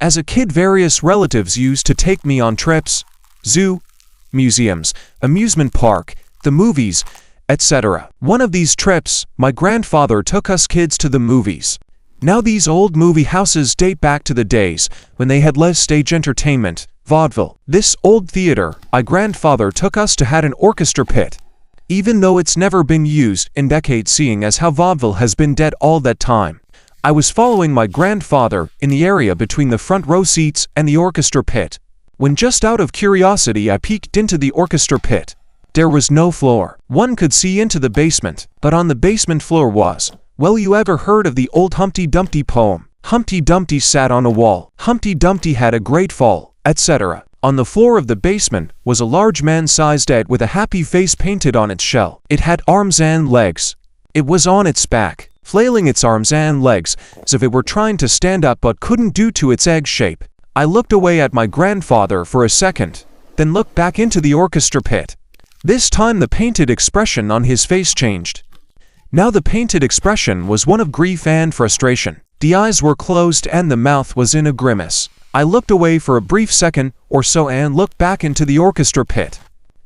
As a kid, various relatives used to take me on trips, zoo, museums, amusement park, the movies, etc. One of these trips, my grandfather took us kids to the movies. Now these old movie houses date back to the days when they had less stage entertainment, vaudeville. This old theater my grandfather took us to had an orchestra pit. Even though it's never been used in decades, seeing as how vaudeville has been dead all that time. I was following my grandfather in the area between the front row seats and the orchestra pit, when just out of curiosity I peeked into the orchestra pit. There was no floor. One could see into the basement, but on the basement floor was, well, you ever heard of the old Humpty Dumpty poem? Humpty Dumpty sat on a wall. Humpty Dumpty had a great fall, etc. On the floor of the basement was a large man-sized egg with a happy face painted on its shell. It had arms and legs. It was on its back, flailing its arms and legs as if it were trying to stand up but couldn't due to its egg shape. I looked away at my grandfather for a second, then looked back into the orchestra pit. This time the painted expression on his face changed. Now the painted expression was one of grief and frustration. The eyes were closed and the mouth was in a grimace. I looked away for a brief second or so and looked back into the orchestra pit.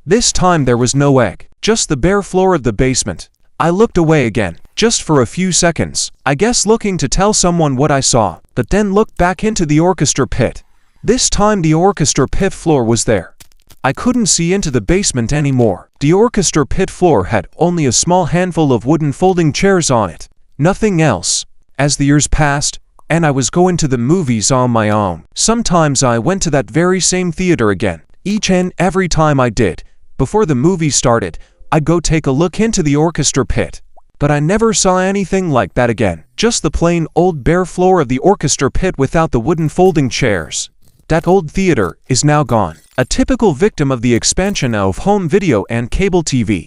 This time there was no egg, just the bare floor of the basement. I looked away again, just for a few seconds, I guess looking to tell someone what I saw, but then looked back into the orchestra pit. This time the orchestra pit floor was there. I couldn't see into the basement anymore. The orchestra pit floor had only a small handful of wooden folding chairs on it. Nothing else. As the years passed, and I was going to the movies on my own. Sometimes I went to that very same theater again. Each and every time I did, before the movie started, I'd go take a look into the orchestra pit. But I never saw anything like that again. Just the plain old bare floor of the orchestra pit without the wooden folding chairs. That old theater is now gone. A typical victim of the expansion of home video and cable TV.